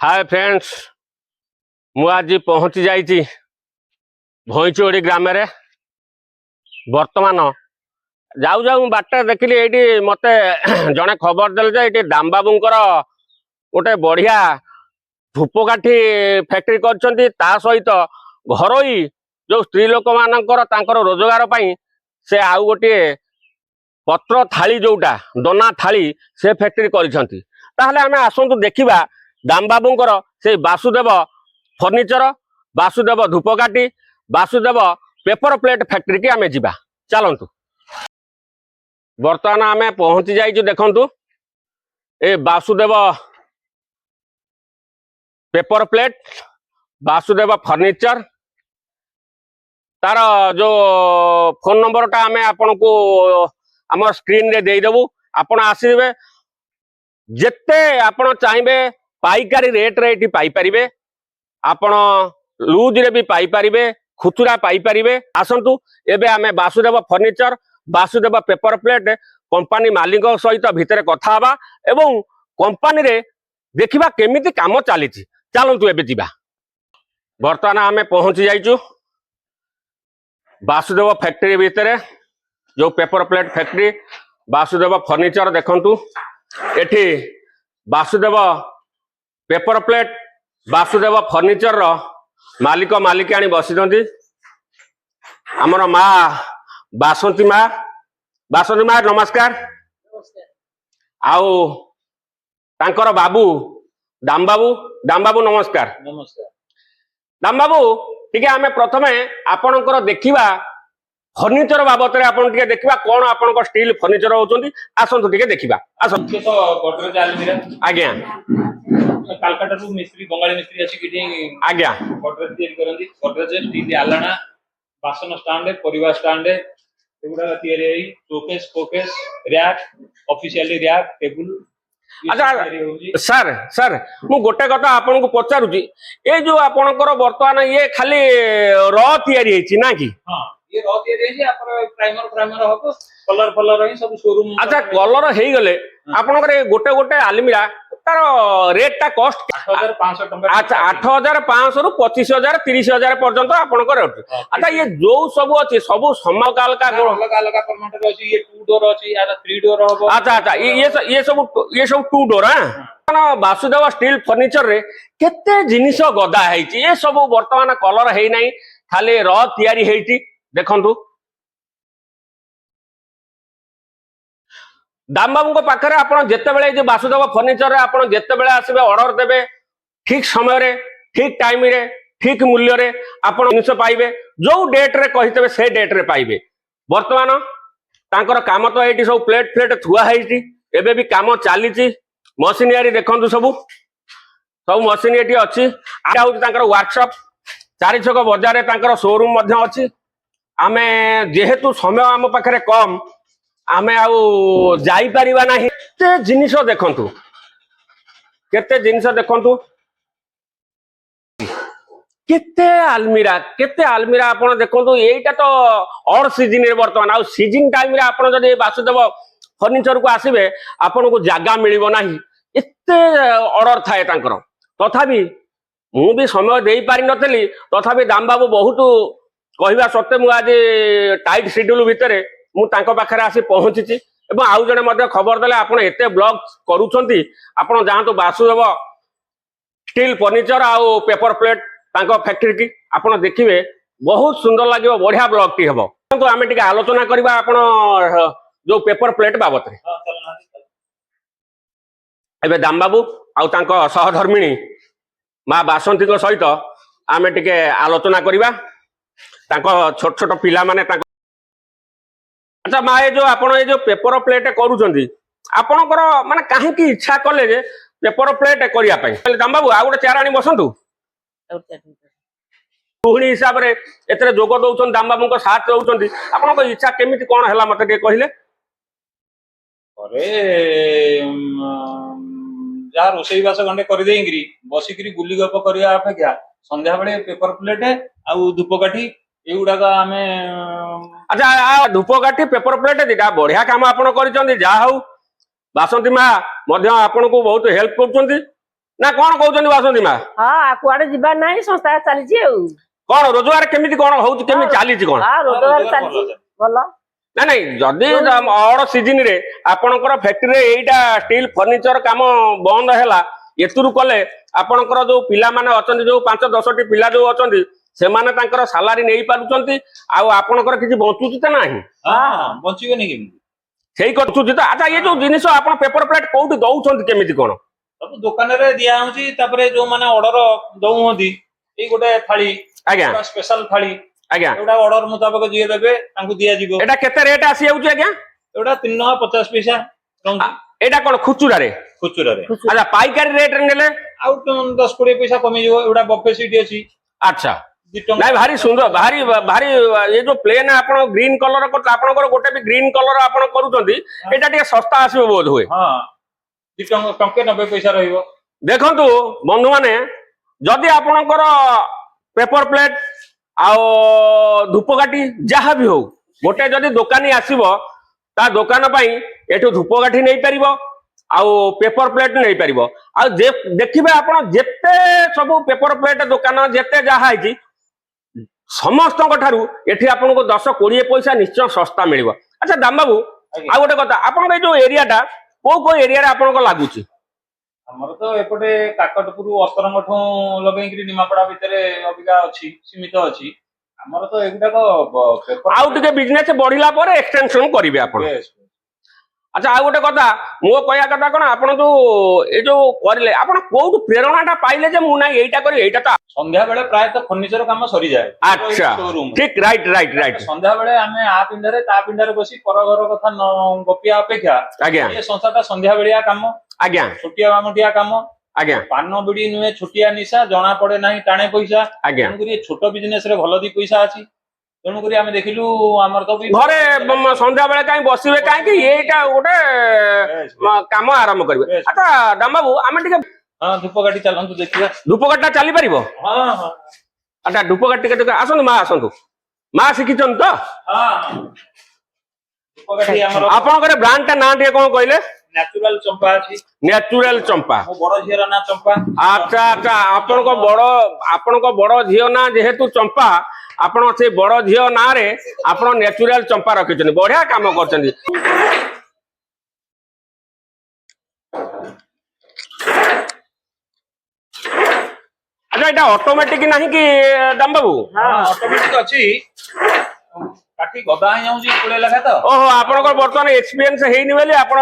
Hi friends मु आज पहुंची जाइए भईचोड़ी ग्राम रे वर्तमान जाऊ जाऊ बाट देखिली ये मत जड़े खबर देले ये दाम बाबूंकर गोटे बढ़िया धूपकाठी फैक्ट्री करछंती ता सहित घरोई जो स्त्री लोक मानकर तांकर रोजगार पाई से आउ गोटे पत्र थाली जोटा दना थाली से फैक्ट्री करिसंती ताहले आमे आसंतु देखिबा दाम बाबूंकर से वासुदेव फर्निचर वासुदेव धूपकाठी वासुदेव पेपर प्लेट फैक्ट्री की आमे जिबा चलंतु। वर्तमान आमे पहुंची जाइछु देखंतु ए Vasudev paper plate Vasudev furniture तार जो फोन नंबर टा आमे आपन को आम स्क्रीन रे दे देबू आपण आसीबे जेते आपण चाहिबे पाइकारी रेट रे एटी पाई परिबे आपण लूज रे भी पाई परिबे खुचुरा पाई परिबे आसंतु एबे आमे Vasudev furniture Vasudev paper plate company मालिक सहित भितर कथा हबा एवं कंपनी रे देखिबा केमिति काम चली चलतु एबे जिबा। वर्तमान आमे पहुंची जाइछु वासुदेव फैक्ट्री भितर जो paper plate factory Vasudev furniture देखंतु एठी Vasudev paper plate Vasudev furniture रो मालिक मालिकाणी बसिदंती हमर माँ बासंती माँ नमस्कार आउ तांकर बाबू दाम बाबू नमस्कार दाम बाबू ठीक है आमे प्रथमे आपनकर देखिबा फर्निचर बाबत रे आपन टिके देखिबा कोन आपनकर स्टील फर्निचर होचंती आसंतु टिके देखिबा आसंतु के तो गोदरेज आलमीरा आज्ञा कलकत्ता रु मिस्त्री बंगाली मिस्त्री अछि कि आज्ञा गोदरेज तैयारी करंती गोदरेज स्टील आलना बासन स्टैंड परिवार स्टैंड एगुडा तैयारी होई शोकेस फोकेस रैक ऑफिशियली रैक टेबल। अच्छा सर मु गोटे कथा आपन को पचारुची ए जो आपनकर वर्तमान ये खाली र तैयारी हेची ना कि हां ये रॉ तैयारी हेची आपन प्राइमर हबो कलर रही सब शोरूम। अच्छा कलर हेई गले आपनकर गोटे गोटे आलमीरा तार रेट टा कॉस्ट 8500 टका। अच्छा 8500 रु 25000 30000 पर्यंत आपनकर रेट। अच्छा ये जो सब अछि सब समकाल का अलग फॉर्मेट रे अछि ये 2 डोर अछि या 3 डोर हबो। अच्छा ये सब 2 डोर हां वासुदेव स्टील फर्निचर रे केते जिनिस गदा हेची ये सब वर्तमान कलर हेई नाही खाली र तैयारी हेची देखंतु दाम बाबू पाखे आप जिते वासुदेव फर्निचर आप जिते आसबे ऑर्डर देवे ठीक समय रे ठीक टाइम रे ठीक मूल्य रे आप जिनिस पाइबे जो डेट रे कहितबे से डेट रे पाइबे। वर्तमान तांकर काम तो ये सब प्लेट फ्लेट थुआ है एबे भी काम चली मशीनरी देखु सब मशीन ये अच्छी वर्कशॉप चारि छक बजार तांकर शोरूम अच्छी आमे जेहेतु समय आम पाखे कम आमे आउ जाई परिबा नाही केते जिनिस देखंतु केते आलमीरा आपण देखंतु एटा तो ऑड सीजन रे वर्तमान आ सीजन टाइम रे आपण जदि वासुदेव फर्निचर को आसीबे आपण को जागा मिलिबो नाही एते ऑर्डर थाए तांकर तथापि मु भी समय देई पारि नथली तथापि दाम बाबू बहुत कहिबा सत्ते मु आज टाइट शेड्यूल भितरे मु तांको पाखरे आसी पहुंची एवं आउ जने मध्य खबर देले आपण एते ब्लॉग करूछंती आपण जांतु वासुदेव स्टील फर्निचर आउ पेपर प्लेट तांको फैक्ट्री की आपण देखिबे बहुत सुंदर लागिबो बढ़िया ब्लॉग टी हेबो तो आमे टिके आलोचना करबा आपण जो पेपर प्लेट बाबत रे एबे दाम बाबू आउ तांको सहधर्मिणी मां बासंती को सहित आमे टिके आलोचना करबा तांको छोट छोट पिला माने तांको। अच्छा माँ जो आपण ये जो पेपर प्लेट करूछंती आपणकर माने काहे की इच्छा कले जे पेपर प्लेट करिया पई दाम बाबू आ गोटे चेयर आनी बसंतु पुहणी हिसाब रे एतरे जोग दउछन दाम बाबू को साथ दउछंती आपणको इच्छा केमिति कोन हला मते के कहिले अरे जा रोसई बास गंडे कर देंगिरी बसिकरी गुली गप करिया अपेक्षा संध्या बेले पेपर प्लेट आ धूपकाठी एगुड़ा आमे। अच्छा धूपकाठी पेपर प्लेट दीटा बढ़िया काम आपण करिसंती जा हौ बासंती माँ मध्य आपण को बहुत हेल्प करछंती ନା କଣ କହୁଛନ୍ତି ବାସନ୍ତୀ ମା? ହଁ କୁଆଡେ ଯିବାର ନାହିଁ ସଂସ୍ଥା ଚାଲିଛି ଆଉ। କଣ ରୋଜଗାର କେମିତି କଣ ହଉଛି, କେମିତି ଚାଲିଛି କଣ? ହଁ ରୋଜଗାର ଚାଲିଛି ଭଲ। ନା ନାଇଁ ଯଦି ଅଡ ସିଜିନ ରେ ଆପଣଙ୍କର ଫ୍ୟାକ୍ଟ୍ରିରେ ଏଇଟା ଷ୍ଟିଲ ଫର୍ଣ୍ଣିଚର କାମ ବନ୍ଦ ହେଲା, ଏଥିରୁ କଲେ ଆପଣଙ୍କର ଯୋଉ ପିଲାମାନେ ଅଛନ୍ତି, ଯୋଉ 5-10ଟି ପିଲା ଯୋଉ ଅଛନ୍ତି, ସେମାନେ ତାଙ୍କର ସାଲାରୀ ନେଇ ପାରୁଛନ୍ତି, ଆଉ ଆପଣଙ୍କର କିଛି ବଞ୍ଚୁଛି ତ ନାହିଁ? ବଞ୍ଚିବେନି କେମିତି? ସେଇ କରୁଛି ତ। ଆଚ୍ଛା, ଏ ଯୋଉ ଜିନିଷ ଆପଣ ପେପର ପ୍ଲେଟ କୋଉଠି ଦଉଛନ୍ତି, କେମିତି କଣ? ସବୁ ଦୋକାନରେ ଦିଆ ହଉଛି। ତାପରେ ଯୋଉମାନେ ଅର୍ଡର ଦଉଛନ୍ତି, ଏଇ ଗୋଟେ ଥାଳି, ଆଜ୍ଞା ସ୍ପେଶାଲ ଥାଳି, ଆଜ୍ଞା, ଏଗୁଡା ଅର୍ଡର ମୁତାବକ ଯିଏ ଦେବେ ତାଙ୍କୁ ଦିଆଯିବ। ଏଟା କେତେ ରେଟ୍ ଆସି ଯାଉଛି ଆଜ୍ଞା? ଏଗୁଡା 3.50 ରହୁଛି ଏଇଟା କଣ ଖୁଚୁରାରେ? ଖୁଚୁରାରେ। ଆଚ୍ଛା, ପାଇକାରୀ ରେଟ୍ ରେ ନେଲେ ଆଉ 10-20 ପଇସା କମିଯିବ। ଏଗୁଡା ବଫେ ସିଟ୍ ଅଛି। ଆଚ୍ଛା, 2 ଟଙ୍କା। ନାଇଁ ଭାରି ସୁନ୍ଦର, ଭାରି ଭାରି ଏ ଯୋଉ ପ୍ଲେନ ଆପଣ ଗ୍ରୀନ କଲର କରୁଛନ୍ତି, ଆପଣଙ୍କର ଗୋଟେ ବି ଗ୍ରୀନ କଲର ଆପଣ କରୁଛନ୍ତି, ଏଇଟା ଟିକେ ଶସ୍ତା ଆସିବ ବୋଧ ହୁଏ। ହଁ, 2 ଟଙ୍କା 90 ପଇସା ରହିବ। ଦେଖନ୍ତୁ ବନ୍ଧୁମାନେ, ଯଦି ଆପଣଙ୍କର ପେପର ପ୍ଲେଟ ଆଉ ଧୂପକାଠି ଯାହା ବି ହଉ, ଗୋଟେ ଯଦି ଦୋକାନୀ ଆସିବ, ତା ଦୋକାନ ପାଇଁ ଏଠୁ ଧୂପକାଠି ନେଇପାରିବ, ଆଉ ପେପର ପ୍ଲେଟ ନେଇପାରିବ। ଆଉ ଦେଖିବେ ଆପଣ ଯେତେ ସବୁ ପେପର ପ୍ଲେଟ ଦୋକାନ ଯେତେ ଯାହା ହେଇଛି, ସମସ୍ତଙ୍କ ଠାରୁ ଏଠି ଆପଣଙ୍କୁ 10-20 ପଇସା ନିଶ୍ଚୟ ଶସ୍ତା ମିଳିବ। ଆଚ୍ଛା ଦାମ ବାବୁ, ଆଉ ଗୋଟେ କଥା, ଆପଣଙ୍କ ଏଇ ଯୋଉ ଏରିଆଟା କୋଉ କୋଉ ଏରିଆରେ ଆପଣଙ୍କ ଲାଗୁଛି? ଆମର ତ ଏପଟେ କାକଟପୁର ଅସ୍ତରଙ୍ଗଠୁ ଲଗେଇକିରି ନିମାପଡା ଭିତରେ ଅବିକା ଅଛି, ସୀମିତ ଅଛି। ଆମର ତ ଏଗୁଡାକ ଆଉ ଟିକେ ବିଜନେସ ବଢିଲା ପରେ ଏକ୍ସଟେନସନ କରିବେ ଆପଣ। ଆଚ୍ଛା, ଆଉ ଗୋଟେ କଥା, ମୋ କହିବା କଥା କଣ, ଆପଣ ଯୋଉ ଏଇ ଯୋଉ କରିଲେ, ଆପଣ କୋଉଠୁ ପ୍ରେରଣାଟା ପାଇଲେ ଯେ ମୁଁ ନାଇଁ ଏଇଟା କରିବି? ଏଇଟା ତ ସନ୍ଧ୍ୟା ବେଳେ ପ୍ରାୟତଃ ଫର୍ଣ୍ଣିଚର କାମ ସରିଯାଏ। ଆଚ୍ଛା, ଠିକ, ରାଇଟ ରାଇଟ ରାଇଟ। ସନ୍ଧ୍ୟା ବେଳେ ଆମେ ଆ ପିଣ୍ଡାରେ ତା ପିଣ୍ଡାରେ ବସି ପର ଘର କଥା ଗପିବା ଅପେକ୍ଷା ଆଜ୍ଞା ଏ ସଂସ୍ଥାଟା ସନ୍ଧ୍ୟା ବେଳିଆ କାମ, ଆଜ୍ଞା ଛୋଟିଆ ମାମୁଟିଆ କାମ, ଆଜ୍ଞା ପାନ ବିଡି ନୁହେଁ, ଛୋଟିଆ ନିଶା, ଜଣା ପଡେ ନାହିଁ ଟାଣେ ପଇସା। ଆଜ୍ଞା, ତେଣୁକରି ଛୋଟ ବିଜନେସ ରେ ଭଲ 2 ପଇସା ଅଛି। ତେଣୁକରି ଆମେ ଦେଖିଲୁ ଆମର ତ ଘରେ ସନ୍ଧ୍ୟା ବେଳେ କାହିଁ ବସିବେ, କାହିଁକି ଏଇଟା ଗୋଟେ କାମ ଆରମ୍ଭ କରିବେ। ଆଚ୍ଛା ଦାମ ବାବୁ, ଆମେ ଟିକେ ଧୂପକାଠି ଚାଲନ୍ତୁ ଦେଖିବା। ଧୂପକାଠିଟା ଚାଲିପାରିବ? ହଁ ହଁ। ଆଚ୍ଛା, ଧୂପକାଠି ଟିକେ ଆସନ୍ତୁ ମା, ଆସନ୍ତୁ। ମା ଶିଖିଛନ୍ତି ତ? ଧୂପକାଠି ଆମର ଆପଣଙ୍କର ବ୍ରାଣ୍ଡଟା ନାଁ ଟିକେ କଣ କହିଲେ? ନ୍ୟାଚୁରାଲ ଚମ୍ପା ଅଛି। ନ୍ୟାଚୁରାଲ ଚମ୍ପା। ମୋ ବଡ ଝିଅର ନାଁ ଚମ୍ପା। ଆଚ୍ଛା ଆଚ୍ଛା, ଆପଣଙ୍କ ବଡ ଝିଅ ନାଁ ଯେହେତୁ ଚମ୍ପା, ଆପଣ ସେ ବଡ ଝିଅ ନାଁରେ ଆପଣ ନ୍ୟାଚୁରାଲ ଚମ୍ପା ରଖିଛନ୍ତି। ବଢିଆ କାମ କରିଛନ୍ତି। ଆଚ୍ଛା, ଏଇଟା ଅଟୋମେଟିକ ନାହିଁ କି ଦାମ ବାବୁ? ଅଟୋମେଟିକ ଅଛି। କାଠି ଗଦା ହେଇଯାଉଛି 20 ଲେଖା ତ। ଓହୋ, ଆପଣଙ୍କର ବର୍ତ୍ତମାନ ଏକ୍ସପିରିଏନ୍ସ ହେଇନି ବୋଲି ଆପଣ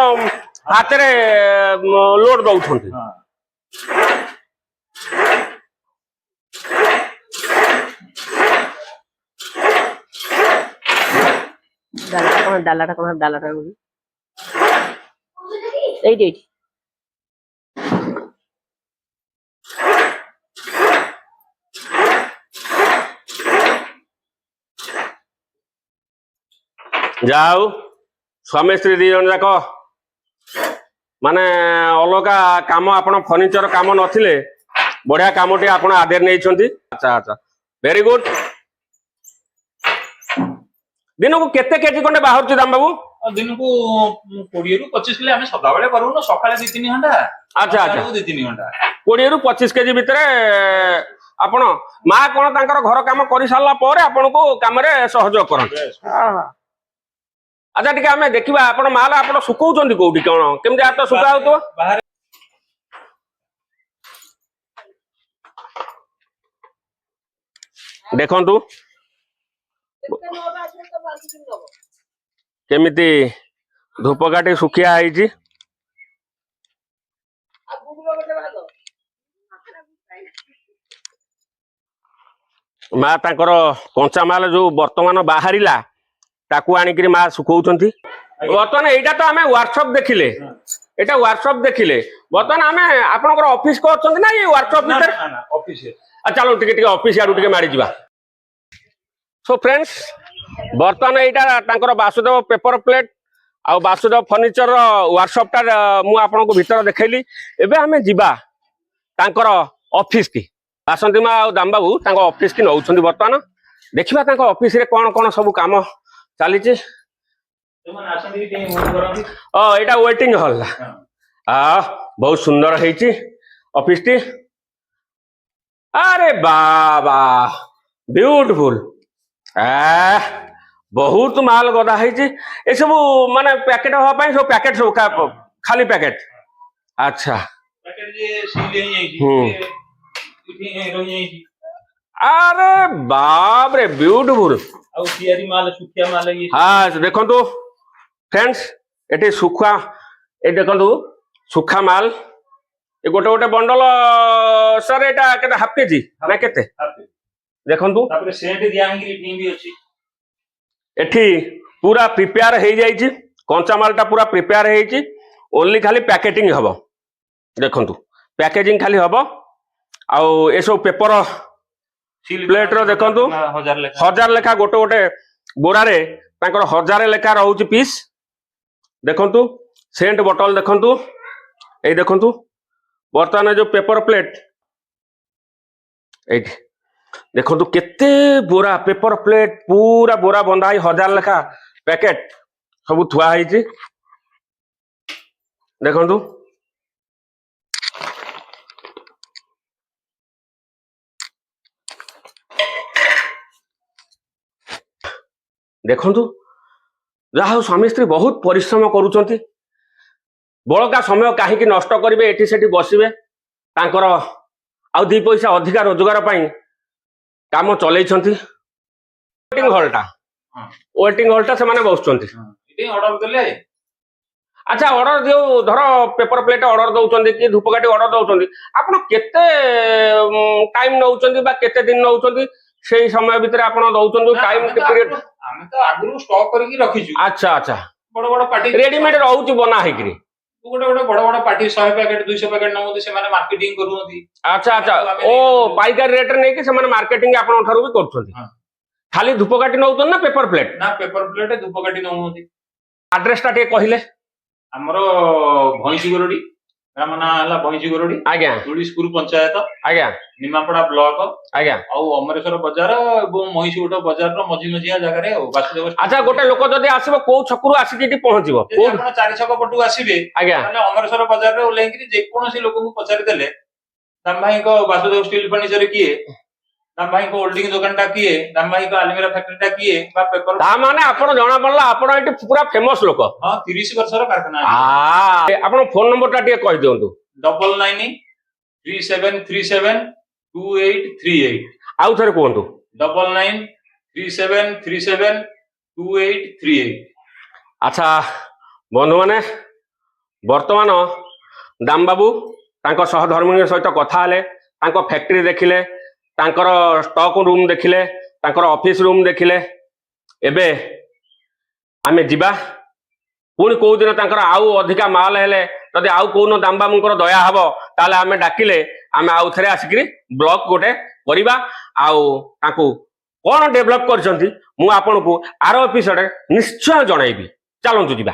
ହାତରେ ଲୋଡ ଦଉଛନ୍ତି। ଡାଲାଟା ଏଇଠି ଏଇଠି। ଯାହା ହଉ, ସ୍ୱାମୀ ସ୍ତ୍ରୀ 2 ଜଣ ଯାକ ମାନେ ଅଲଗା କାମ, ଆପଣ ଫର୍ଣ୍ଣିଚର କାମ ନଥିଲେ ବଢିଆ କାମଟି ଆପଣ ଆଦେହରେ ନେଇଛନ୍ତି। ଆଚ୍ଛା ଆଚ୍ଛା, ଭେରି ଗୁଡ। ଦିନକୁ କେତେ କେଜି ଖଣ୍ଡେ ବାହାରୁଛି ଦାମ ବାବୁ? ଦିନକୁ 20ରୁ 25 କିଲୋ। ଆମେ ସଦାବେଳେ କରୁନୁ, ସକାଳେ 2-3 ଘଣ୍ଟା। ଆଚ୍ଛା ଆଚ୍ଛା, 2-3 ଘଣ୍ଟା। 20ରୁ 25 କେଜି ଭିତରେ ଆପଣ ମା କଣ ତାଙ୍କର ଘର କାମ କରି ସାରିଲା ପରେ ଆପଣଙ୍କୁ କାମରେ ସହଯୋଗ କରନ୍ତି? ଆଚ୍ଛା, ଟିକେ ଆମେ ଦେଖିବା ଆପଣ ମାଲ ଆପଣ ଶୁକଉଛନ୍ତି କୋଉଠି, କଣ କେମିତି ହାତ ଶୁକା ହଉଥିବ? ଦେଖନ୍ତୁ କେମିତି ଧୂପକାଠି ଶୁଖିଆ ହେଇଛି। ମା ତାଙ୍କର କଞ୍ଚାମାଲ ଯୋଉ ବର୍ତ୍ତମାନ ବାହାରିଲା ତାକୁ ଆଣିକିରି ମା ଶୁକଉଛନ୍ତି। ବର୍ତ୍ତମାନ ଏଇଟା ତ ଆମେ ୱାର୍କସପ ଦେଖିଲେ, ଏଇଟା ୱାର୍କସପ ଦେଖିଲେ। ବର୍ତ୍ତମାନ ଆମେ ଆପଣଙ୍କର ଅଫିସ କରୁଛନ୍ତି ନା ଏଇ ୱାର୍କସପ ଭିତରେ? ଚାଲୁ ଟିକେ ଟିକେ ଅଫିସ ଆଡୁ ଟିକେ ମାଡିଯିବା। ସୋ ଫ୍ରେଣ୍ଡସ୍, ବର୍ତ୍ତମାନ ଏଇଟା ତାଙ୍କର ବାସୁଦେବ ପେପର ପ୍ଲେଟ ଆଉ ବାସୁଦେବ ଫର୍ଣ୍ଣିଚର ୱାର୍କସପଟା ମୁଁ ଆପଣଙ୍କୁ ଭିତରେ ଦେଖେଇଲି। ଏବେ ଆମେ ଯିବା ତାଙ୍କର ଅଫିସ କି। ବାସନ୍ତୀ ମା ଆଉ ଦାମ ବାବୁ ତାଙ୍କ ଅଫିସ କି ନଉଛନ୍ତି। ବର୍ତ୍ତମାନ ଦେଖିବା ତାଙ୍କ ଅଫିସରେ କଣ କଣ ସବୁ କାମ ଚାଲିଛି। ଏଇଟା ୱେଟିଂ ହଲ୍। ବହୁତ ସୁନ୍ଦର ହେଇଛି। ऑफिस टी अरे बाबा ब्यूटीफुल बहुत माल गदा है सब माने पैकेट हवा पाई सब पैकेट सब खाली पैकेट अच्छा पैकेट जे सील हे इठी रही जाई अरे बाप रे ब्यूटीफुल आउ तियारी माल सुखिया माल ये हाँ देखो फ्रेंड्स एटी सुखा ये देखो सुखा माल ये गोटे गोटे बंडल सर एटा केते हाफ केजी ना केते देखंतु तापर सेंट दिया ही टीम भी अछि एठी पूरा प्रिपेयर हो जाइछि कंचा मालटा पूरा प्रिपेयर हो ओनली खाली पैकेटिंग हबो देखंतु पैकेजिंग खाली हबो आउ ए सब पेपर प्लेट रो देखंतु 1000 लेखा गोटे गोटे बोरा रे तांकर 1000 लेखा रहउछि पीस देखंतु सेंट बोतल देखंतु ए देखंतु बर्तमान जो पेपर प्लेट ए देखंतु केते बोरा पेपर प्लेट पूरा बोरा बंधा 1000 लेखा पैकेट सब थुआ है देखंतु देखंतु जहा स्वामी स्त्री बहुत परिश्रम करूछंती बळका समय काहीकि नष्ट करिवे एठी सेठी बसिवे तांकर आउ दी पैसा अधिका रोजगार पाई काम चलैछंती वेटिंग हॉलटा से माने बसछंती इठी ऑर्डर देले अच्छा ऑर्डर दियो धर पेपर प्लेट ऑर्डर दउछंती कि धूपकाठी ऑर्डर दउछंती आपण केते टाइम नउछंती बा केते दिन नउछंती सेही समय भितर आपण दउछंती टाइम के पीरियड हम तो आगु स्टॉक करके रखिछु अच्छा अच्छा बड़ बड़ पार्टी रेडीमेड रहउची बना हेकरी गोटे गोटे बड़ बड़ पार्टी 100 पैकेट 200 पैकेट नउती से माने मार्केटिंग करूंती अच्छा अच्छा ओ पाइकार रेट रे नेकी से माने मार्केटिंग आपण ठारू भी करछंती खाली धूपकाठी नउछन ना पेपर प्लेट धूपकाठी नउती एड्रेस टा टे कहिले हमरो भैंसी गोरडी ग्राम ना हला भैंसी गोरडी आज्ञा तुळीसपुर पंचायत आज्ञा निमापड़ा ब्लॉक आज्ञा आउ अमरेश्वर बाजार एवं महिषीगुट बाजार रो मझी मझिया जगह रे वासुदेव अच्छा गोटे लोक जदी आसीबो को छकुरु आसी कि पहुंचीबो को आपण चारि छक पटु आसीबे आज्ञा माने अमरेश्वर बाजार रे ओलेंकरी जे कोनोसी लोक को पचारि देले दाम भाई को वासुदेव स्टील फर्नीचर किए दाम भाई को होल्डिंग दुकानटा किए दाम भाई को अलमीरा फैक्ट्रीटा किए बा पेपर ता माने आपण जणा पड़ला आपण एटी पूरा फेमस लोक हां 30 वर्षर कारखाना आपण फोन नंबर टा टे कहि दियंतु 99 3737 2838 आउ थरे कोंतु 99 3737 2838 अच्छा बंधु माने वर्तमान दाम बाबू तांको सहधर्मिणी सहित कथा हले तांको फैक्ट्री देखिले तांकर स्टॉक रूम देखिले तांकर ऑफिस रूम देखिले एबे आमे जिबा पुणी को दिन तांकर आउ अधिका माल हेले जदि आउ कोन दाम बाबूंकर दया हबो ताले आमे डाकिले आमे आउ थरे आसिकरी ब्लॉक गोटे करिबा आउ ताकू कोन डेवलप करछंती मु आपनको आरो एपिसोड निश्चय जणाइबी चलंतु जिबा।